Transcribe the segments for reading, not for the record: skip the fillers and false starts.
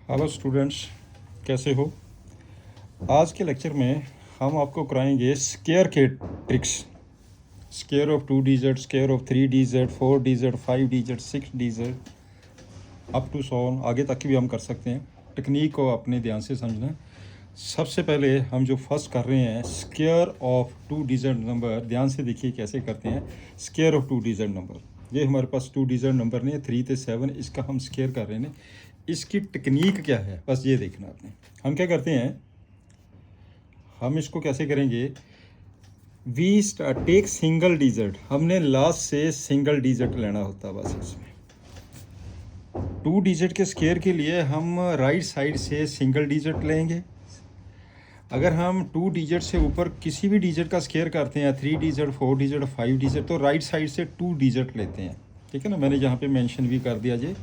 Hello students, कैसे हो। आज के लेक्चर में हम आपको कराएंगे स्केयर के tricks. Square of 2 digit, square of 3 digit, 4 digit, 5 digit, 6 digit, up to 100 आगे तक की भी हम कर सकते हैं। टेक्निक को अपने ध्यान से समझना। सबसे पहले हम जो फर्स्ट कर रहे हैं स्केयर ऑफ 2 डिजिट नंबर, ध्यान से देखिए कैसे करते हैं। स्केयर ऑफ 2 डिजिट नंबर, ये हमारे पास 2 डिजिट नंबर नहीं है, 3 से 7, इसका हम स्केयर कर रहे हैं। इसकी टेक्निक क्या है बस ये देखना आपने। हम क्या करते हैं, हम इसको कैसे करेंगे। वी टेक सिंगल डिजिट, हमने लास्ट से सिंगल डिजिट लेना होता है बस। इसमें 2 डिजिट के स्केयर के लिए हम राइट साइड से सिंगल डिजिट लेंगे। अगर हम 2 डिजिट से ऊपर किसी भी डिजिट का स्केयर करते हैं, 3 डिजिट, 4 डिजिट, 5 डिजिट, तो राइट साइड से 2 डिजिट लेते हैं। ठीक है ना, मैंने यहाँ पे मेंशन भी कर दिया जी।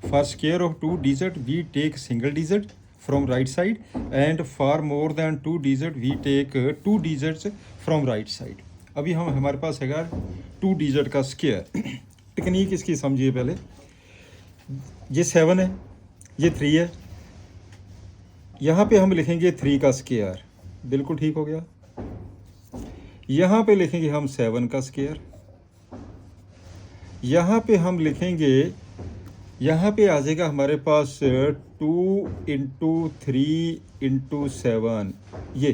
For square of 2 digit we take single digit from right side, and for more than 2 digit we take 2 digits from right side. अभी हमारे पास है 2 डिजिट का स्केयर। टेक्निक इसकी समझिए पहले। ये 7 है, ये 3 है, यहाँ पे हम लिखेंगे 3 का स्केयर, बिल्कुल ठीक हो गया। यहाँ पे लिखेंगे हम 7 का स्केयर, यहाँ पे हम लिखेंगे, यहाँ पे आ जाएगा हमारे पास 2 इंटू 3 इंटू 7, ये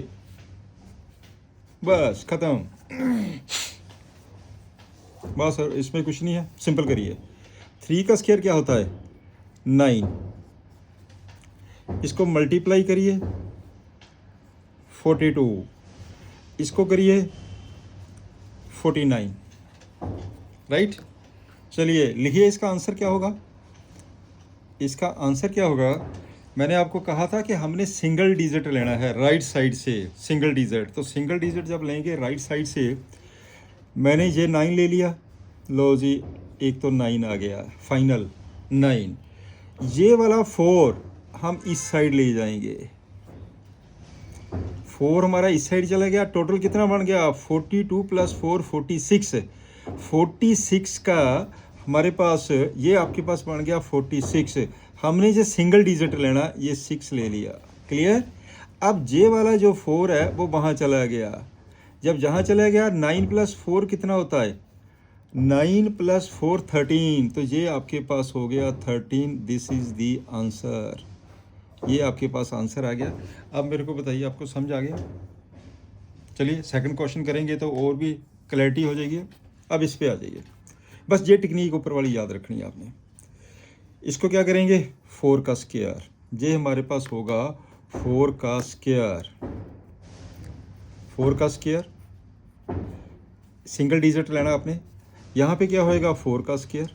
बस ख़त्म। बस सर, इसमें कुछ नहीं है, सिंपल करिए। 3 का स्केयर क्या होता है, 9। इसको मल्टीप्लाई करिए 42, इसको करिए 49, राइट। चलिए लिखिए इसका आंसर क्या होगा। इसका आंसर क्या होगा, मैंने आपको कहा था कि हमने सिंगल डिजिट लेना है राइट साइड से, सिंगल डिजिट। तो सिंगल डिजिट जब लेंगे राइट साइड से, मैंने ये 9 ले लिया, लो जी एक तो 9 आ गया, फाइनल 9। ये वाला 4 हम इस साइड ले जाएंगे, 4 हमारा इस साइड चला गया। टोटल कितना बन गया, 42 प्लस 4 46। 46 का हमारे पास, ये आपके पास बन गया 46। हमने जो सिंगल डिजिट लेना, ये 6 ले लिया, क्लियर। अब जे वाला जो 4 है वो वहाँ चला गया। जब जहाँ चला गया, 9 प्लस 4 कितना होता है, 9 प्लस 4 13, तो ये आपके पास हो गया 13। दिस इज़ दी आंसर, ये आपके पास आंसर आ गया। अब मेरे को बताइए, आपको समझ आ गया। चलिए सेकंड क्वेश्चन करेंगे तो और भी क्लैरिटी हो जाएगी। अब इस पे आ जाइए, बस ये टेक्निक ऊपर वाली याद रखनी है आपने। इसको क्या करेंगे, 4 का स्केयर, ये हमारे पास होगा 4 का स्केयर। 4 का स्केयर, सिंगल डिजिट लेना आपने। यहाँ पे क्या होएगा, 4 का स्केयर।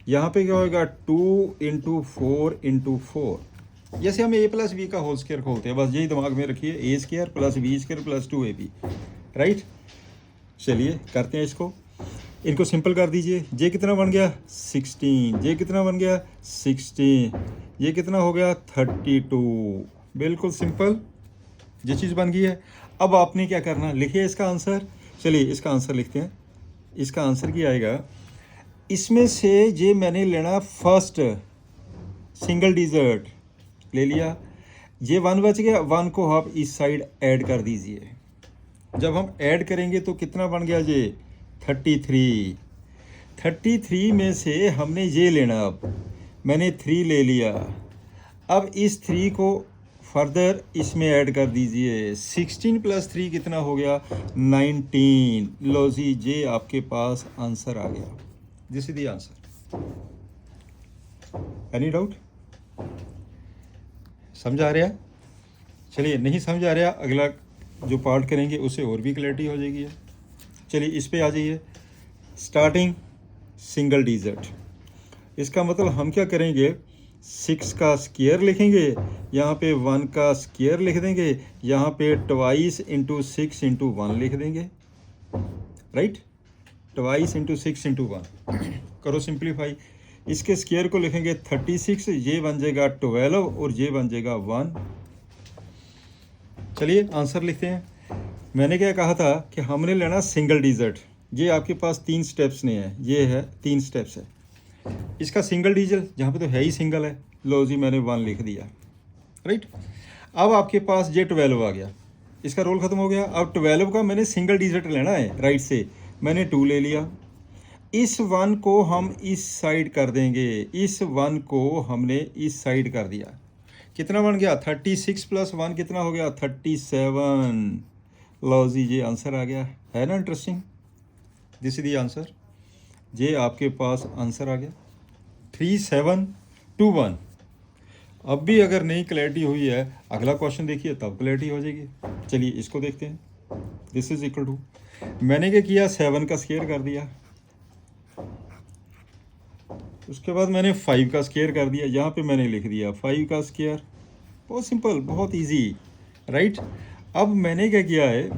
यहाँ पे क्या होएगा, 2 इंटू 4 इंटू 4। जैसे हम a प्लस बी का होल स्केयर खोलते हैं, बस यही दिमाग में रखिए, a square plus b square plus 2ab, right. चलिए करते हैं इसको, इनको सिंपल कर दीजिए। ये कितना बन गया, 16। ये कितना बन गया, 16। ये कितना हो गया, 32। बिल्कुल सिंपल, ये चीज़ बन गई है। अब आपने क्या करना, लिखिए इसका आंसर। चलिए इसका आंसर लिखते हैं। इसका आंसर क्या आएगा, इसमें से ये मैंने लेना फर्स्ट सिंगल डिजिट ले लिया, ये 1 बच गया, 1 को आप इस साइड ऐड कर दीजिए। जब हम ऐड करेंगे तो कितना बन गया, ये 33। 33 में से हमने ये लेना, अब मैंने 3 ले लिया। अब इस 3 को फर्दर इसमें ऐड कर दीजिए, 16 प्लस 3 कितना हो गया, 19। लो जी, ये आपके पास आंसर आ गया। This is the answer. Any doubt, समझ आ रहा। चलिए नहीं समझ आ रहा, अगला जो पार्ट करेंगे उससे और भी क्लैरिटी हो जाएगी। चलिए इस पे आ जाइए। स्टार्टिंग सिंगल डिजिट, इसका मतलब हम क्या करेंगे, 6 का स्केयर लिखेंगे, यहाँ पे 1 का स्केयर लिख देंगे, यहाँ पे 2 इंटू 6 इंटू 1 लिख देंगे, राइट। 2 इंटू 6 इंटू 1 करो सिंप्लीफाई। इसके स्केयर को लिखेंगे 36, ये बन जाएगा 12 और ये बन जाएगा 1। चलिए आंसर लिखते हैं। मैंने क्या कहा था कि हमने लेना सिंगल डिजिट, ये आपके पास 3 स्टेप्स ने है, ये है 3 स्टेप्स है। इसका सिंगल डिजिट, जहाँ पे तो है ही सिंगल है, लो जी मैंने 1 लिख दिया, राइट। अब आपके पास ये 12 आ गया, इसका रोल ख़त्म हो गया। अब 12 का मैंने सिंगल डिजिट लेना है राइट से, मैंने 2 ले लिया। इस 1 को हम इस साइड कर देंगे, इस 1 को हमने इस साइड कर दिया। कितना बन गया? 36 प्लस 1 कितना हो गया? 37। लो जी ये आंसर आ गया, है ना interesting. This is the answer, ये आपके पास आंसर आ गया 3721। अब भी अगर नहीं क्लैरिटी हुई है, अगला क्वेश्चन देखिए तब क्लैरिटी हो जाएगी। चलिए इसको देखते हैं। दिस इज इक्वल टू, मैंने क्या किया, 7 का स्क्वायर कर दिया, उसके बाद मैंने 5 का स्क्वायर कर दिया, यहाँ पे मैंने लिख दिया 5 का स्क्वायर। बहुत सिंपल, बहुत इजी, राइट। अब मैंने क्या किया है,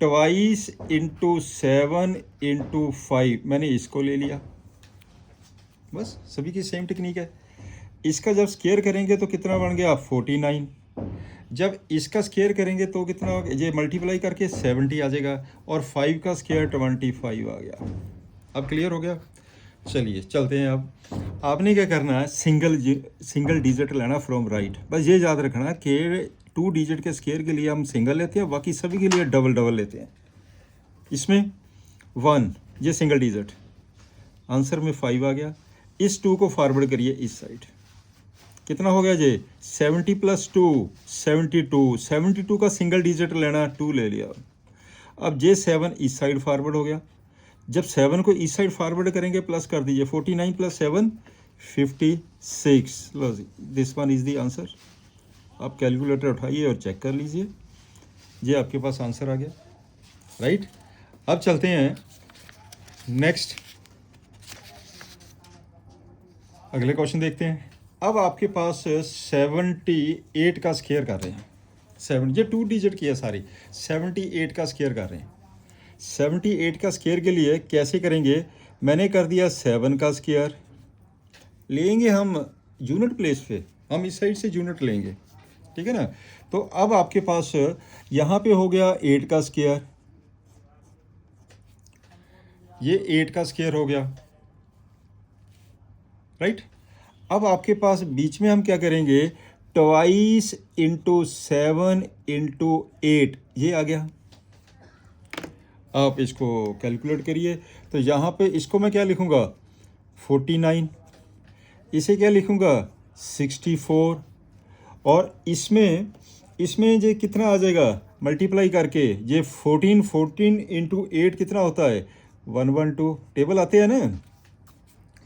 22 इंटू 7 इंटू 5, मैंने इसको ले लिया। बस सभी की सेम टेक्निक है। इसका जब स्क्वायर करेंगे तो कितना बन गया? 49। जब इसका स्क्वायर करेंगे तो कितना हो गया? ये मल्टीप्लाई करके 70 आ जाएगा, और 5 का स्क्वायर 25 आ गया। अब क्लियर हो गया। चलिए चलते हैं। अब आपने क्या करना है, सिंगल डिजिट लेना फ्रॉम राइट। बस ये याद रखना कि 2 डिजिट के स्क्वायर के लिए हम सिंगल लेते हैं, बाकी सभी के लिए डबल डबल लेते हैं। इसमें 1 ये सिंगल डिजिट, आंसर में 5 आ गया। इस 2 को फॉरवर्ड करिए इस साइड, कितना हो गया ये? 70 प्लस 2 72। 72 का सिंगल डिजिट लेना, 2 ले लिया। अब ये 7 इस साइड फॉरवर्ड हो गया। जब 7 को इस साइड फॉरवर्ड करेंगे प्लस कर दीजिए, 49 प्लस 7 56। लो जी this one is the answer. आप कैलकुलेटर उठाइए और चेक कर लीजिए, ये आपके पास आंसर आ गया, राइट। अब चलते हैं नेक्स्ट, अगले क्वेश्चन देखते हैं। अब आपके पास 78 का स्क्वायर कर रहे हैं। 7 ये 2 डिजिट की है सारी, 78 का स्क्वायर कर रहे हैं। 78 का स्क्वायर के लिए कैसे करेंगे, मैंने कर दिया 7 का स्क्वायर, लेंगे हम यूनिट प्लेस पे, हम इस साइड से यूनिट लेंगे, ठीक है ना। तो अब आपके पास यहाँ पे हो गया 8 का स्क्वायर, ये 8 का स्क्वायर हो गया, राइट। अब आपके पास बीच में हम क्या करेंगे, 22 इंटू 7 इंटू 8, ये आ गया। आप इसको कैलकुलेट करिए, तो यहाँ पे इसको मैं क्या लिखूँगा, 49, इसे क्या लिखूँगा, 64, और इसमें ये कितना आ जाएगा मल्टीप्लाई करके, ये 14 इंटू 8 कितना होता है, 112। टेबल आते हैं ना,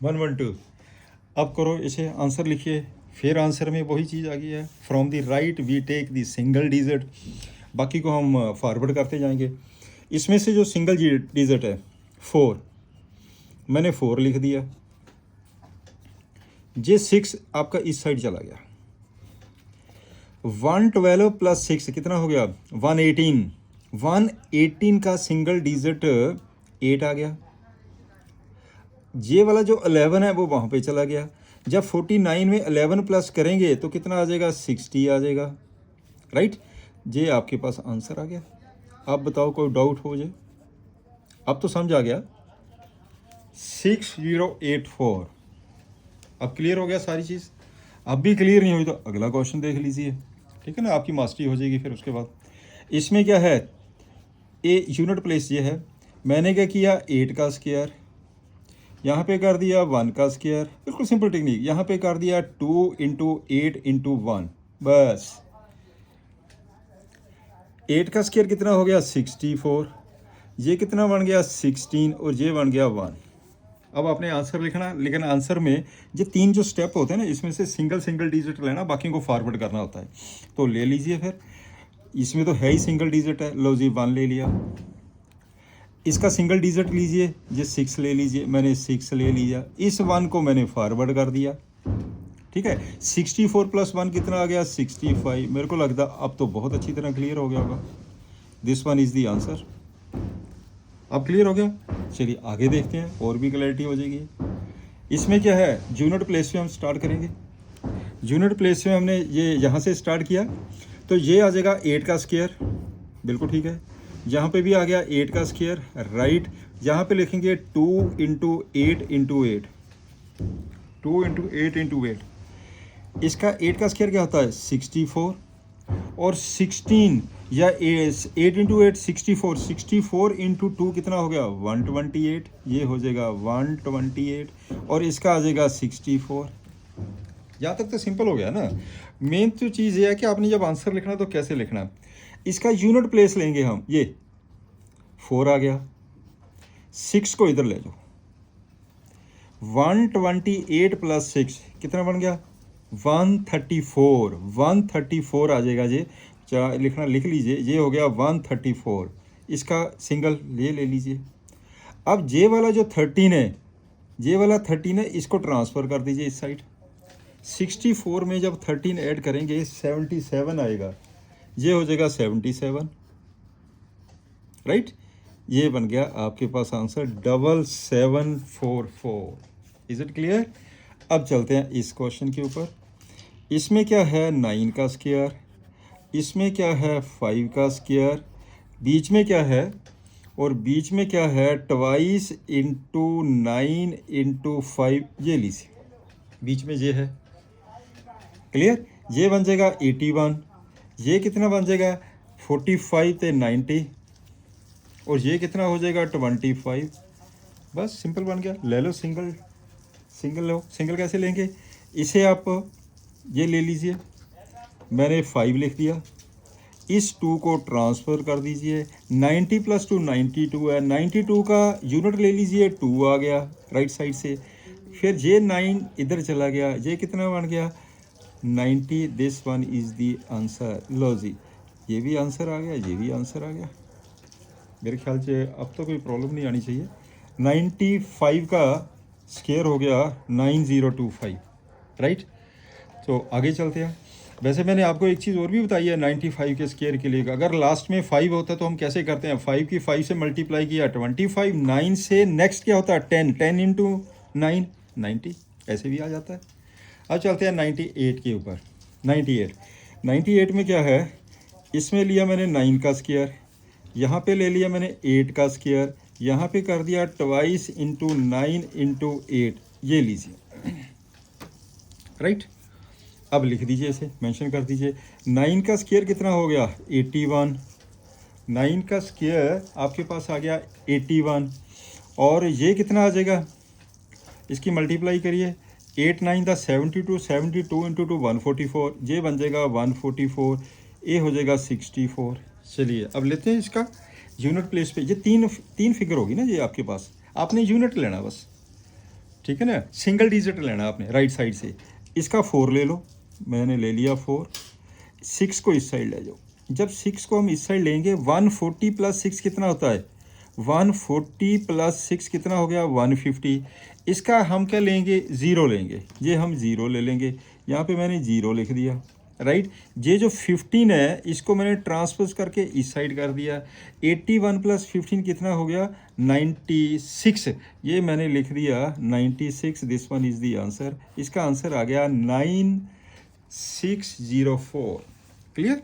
112। अब करो इसे, आंसर लिखिए। फिर आंसर में वही चीज़ आ गई है, from the right we take the single digit, बाकी को हम फॉरवर्ड करते जाएंगे। इसमें से जो सिंगल डिजिट है 4, मैंने 4 लिख दिया। ये 6 आपका इस साइड चला गया। 112 प्लस 6 कितना हो गया, 118। 118 का सिंगल डिजिट 8 आ गया। ये वाला जो 11 है वो वहाँ पे चला गया। जब 49 में 11 प्लस करेंगे तो कितना आ जाएगा, 60 आ जाएगा, राइट। ये आपके पास आंसर आ गया। आप बताओ कोई डाउट हो जाए, अब तो समझ आ गया। 6084। अब क्लियर हो गया सारी चीज़। अब भी क्लियर नहीं हुई तो अगला क्वेश्चन देख लीजिए, ठीक है ना, आपकी मास्टरी हो जाएगी। फिर उसके बाद इसमें क्या है, ए यूनिट प्लेस ये है, मैंने क्या किया, 8 का स्क्वायर, यहाँ पे कर दिया 1 का स्क्वायर, बिल्कुल सिंपल टेक्निक। यहाँ पे कर दिया 2 इंटू 8 इंटू 1, बस 8 का स्क्वायर कितना हो गया, 64, ये कितना बन गया, 16, और ये बन गया 1। अब आपने आंसर लिखना, लेकिन आंसर में ये 3 जो स्टेप होते हैं ना, इसमें से सिंगल डिजिट लेना, बाकी को फॉरवर्ड करना होता है। तो ले लीजिए, फिर इसमें तो है ही सिंगल डिजिट है, लो जी 1 ले लिया। इसका सिंगल डिजिट लीजिए, ये 6 ले लीजिए, मैंने 6 ले लिया। इस 1 को मैंने फॉरवर्ड कर दिया, ठीक है। 64 प्लस 1 कितना आ गया, 65। मेरे को लगता अब तो बहुत अच्छी तरह क्लियर हो गया होगा। This one is the answer. अब क्लियर हो गया। चलिए आगे देखते हैं, और भी क्लैरिटी हो जाएगी। इसमें क्या है, यूनिट प्लेस से हम स्टार्ट करेंगे। यूनिट प्लेस से हमने ये यहाँ से स्टार्ट किया, तो ये आ जाएगा 8 का स्क्वायर, बिल्कुल ठीक है। यहाँ पे भी आ गया 8 का स्क्वायर, राइट। यहाँ पे लिखेंगे 2 इंटू 8 इंटू 8, 2 इंटू 8 इंटू 8। इसका 8 का स्क्वायर क्या होता है 64, और 16 या 8 इंटू 8 64, 64 इंटू 2 कितना हो गया 128, ये हो जाएगा 128, और इसका आ जाएगा 64। यहाँ तक तो सिंपल हो गया ना। मेन तो चीज़ ये है कि आपने जब आंसर लिखना तो कैसे लिखना। इसका यूनिट प्लेस लेंगे हम, ये 4 आ गया, 6 को इधर ले जाओ, 128 प्लस 6 कितना बन गया 134, 134 आ जाएगा जी। लिखना लिख लीजिए, ये हो गया 134। इसका सिंगल ये ले लीजिए। अब जे वाला जो 13 है, जे वाला 13 है, इसको ट्रांसफ़र कर दीजिए इस साइड। 64 में जब 13 ऐड करेंगे 77 आएगा, ये हो जाएगा 77, राइट। ये बन गया आपके पास आंसर 7744। Is it clear. अब चलते हैं इस क्वेश्चन के ऊपर। इसमें क्या है 9 का स्क्वायर, इसमें क्या है 5 का स्क्वायर, बीच में क्या है, और बीच में क्या है 22 इंटू 9 इंटू 5, ये लीजिए बीच में ये है। क्लियर। ये बन जाएगा 81, ये कितना बन जाएगा 45 ते 90, और ये कितना हो जाएगा 25। बस सिंपल बन गया। ले लो सिंगल, सिंगल लो। सिंगल कैसे लेंगे, इसे आप ये ले लीजिए, मैंने 5 लिख दिया, इस 2 को ट्रांसफ़र कर दीजिए। 90 प्लस 2 92 है, 92 का यूनिट ले लीजिए, 2 आ गया राइट साइड से। फिर ये 9 इधर चला गया, ये कितना बन गया 90। This one is the answer. लो जी, ये भी आंसर आ गया, ये भी आंसर आ गया। मेरे ख्याल से अब तो कोई प्रॉब्लम नहीं आनी चाहिए। 95 का स्क्वायर हो गया 9025, राइट। तो आगे चलते हैं। वैसे मैंने आपको एक चीज़ और भी बताई है 95 के स्क्वायर के लिए। अगर लास्ट में 5 होता है तो हम कैसे करते हैं, 5 की 5 से मल्टीप्लाई किया 25, 9 से नेक्स्ट क्या होता है 10, 10 इंटू 9 90, ऐसे भी आ जाता है। अब चलते हैं 98 के ऊपर। 98 में क्या है, इसमें लिया मैंने 9 का स्क्वायर, यहाँ पे ले लिया मैंने 8 का स्क्वायर, यहाँ पे कर दिया 22 इंटू 9 इंटू 8, ये लीजिए राइट। अब लिख दीजिए, इसे मेंशन कर दीजिए। 9 का स्क्वायर कितना हो गया 81, 9 का स्क्वायर आपके पास आ गया 81, और ये कितना आ जाएगा, इसकी मल्टीप्लाई करिए। 8 9 दा 72, 72 इंटू 2 144, ये बन जाएगा 144, ये हो जाएगा 64। चलिए अब लेते हैं इसका यूनिट प्लेस पे। ये तीन फिगर होगी ना ये आपके पास, आपने यूनिट लेना बस, ठीक है ना, सिंगल डिजिट लेना आपने राइट साइड से। इसका 4 ले लो, मैंने ले लिया 4। 6 को इस साइड ले जाओ। जब 6 को हम इस साइड लेंगे 140 प्लस 6 कितना होता है 140 प्लस 6 कितना हो गया 150। इसका हम क्या लेंगे 0 लेंगे, ये हम 0 ले लेंगे। यहाँ पे मैंने 0 लिख दिया राइट। ये जो 15 है इसको मैंने ट्रांसपोज करके इस साइड कर दिया। 81 प्लस 15 कितना हो गया 96, ये मैंने लिख दिया 96। This one is the answer. इसका आंसर आ गया 9604। क्लियर।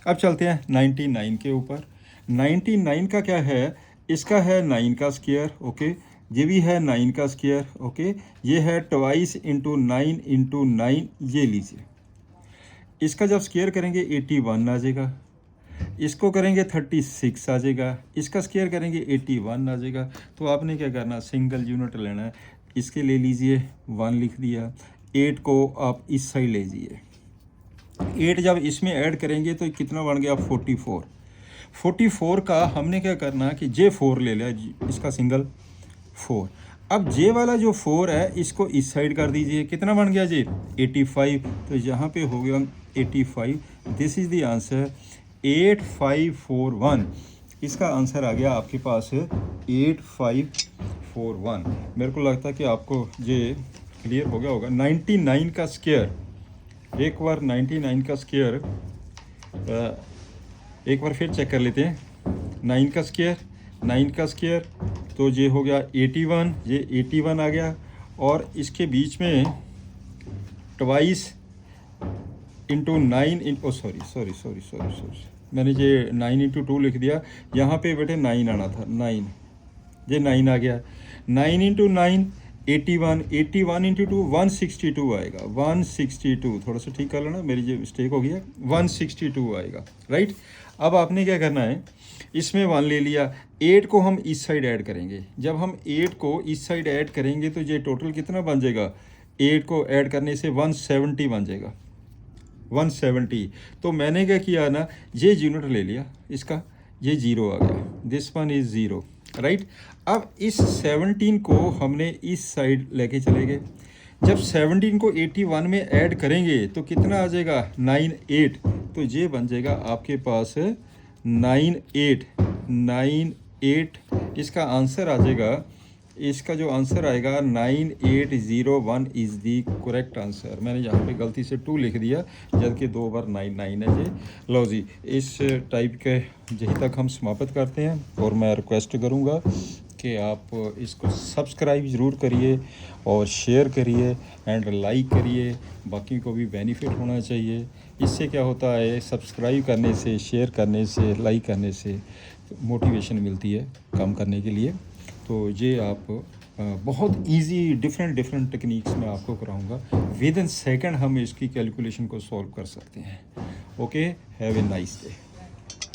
अब चलते हैं 99 के ऊपर। 99 का क्या है, इसका है 9 का स्क्वायर, ओके, ये भी है 9 का स्क्वायर, ओके, ये है 22 इंटू 9 इंटू 9, ये लीजिए। इसका जब स्क्वायर करेंगे 81 आ जाएगा, इसको करेंगे 36 आ जाएगा, इसका स्क्वायर करेंगे 81 आ जाएगा। तो आपने क्या करना, सिंगल यूनिट लेना है। इसके ले लीजिए 1 लिख दिया। 8 को आप इस साइड ले जाइए। 8 जब इसमें ऐड करेंगे तो कितना बन गया 44। 44 का हमने क्या करना कि जे 4 ले लिया, इसका सिंगल 4। अब जे वाला जो 4 है इसको इस साइड कर दीजिए, कितना बन गया जे 85। तो यहाँ पे हो गया 85। This is the answer 8541। इसका आंसर आ गया आपके पास 8541। मेरे को लगता है कि आपको ये क्लियर हो गया होगा। 99 का स्क्वायर, एक बार 99 का स्क्वायर एक बार फिर चेक कर लेते हैं। 9 का स्क्वायर, 9 का स्क्वायर तो ये हो गया 81, ये 81 आ गया, और इसके बीच में 22 इंटू 9 सॉरी मैंने ये 9 इंटू 2 लिख दिया। यहाँ पे बेटे 9 आना था, 9, ये 9 आ गया। 9 इंटू 9 81 इंटू 2 162 आएगा, 162, थोड़ा सा ठीक कर लेना, मेरी जो मिस्टेक हो गई है, 162 आएगा, राइट। अब आपने क्या करना है, इसमें 1 ले लिया, 8 को हम इस साइड ऐड करेंगे। जब हम 8 को इस साइड ऐड करेंगे तो ये टोटल कितना बन जाएगा, 8 को ऐड करने से 170 बन जाएगा, 170। तो मैंने क्या किया ना, ये यूनिट ले लिया इसका, ये 0 आ गया, दिस वन इज़ 0, राइट। अब इस 17 को हमने इस साइड लेके चले गए। जब 17 को 81 में ऐड करेंगे तो कितना आ जाएगा, 98। तो ये बन जाएगा आपके पास 98। इसका आंसर आ जाएगा, इसका जो आंसर आएगा 9801 इज़ दी करेक्ट आंसर। मैंने यहाँ पे गलती से 2 लिख दिया, जबकि 2 बार 99 है जी। लो जी, इस टाइप के यहीं तक हम समाप्त करते हैं, और मैं रिक्वेस्ट करूँगा कि आप इसको सब्सक्राइब ज़रूर करिए और शेयर करिए एंड लाइक करिए, बाकी को भी बेनिफिट होना चाहिए। इससे क्या होता है, सब्सक्राइब करने से, शेयर करने से, लाइक करने से मोटिवेशन मिलती है काम करने के लिए। तो ये आप बहुत इजी डिफरेंट टेक्निक्स में आपको कराऊंगा, विद इन सेकंड हम इसकी कैलकुलेशन को सॉल्व कर सकते हैं। Okay, have a nice day.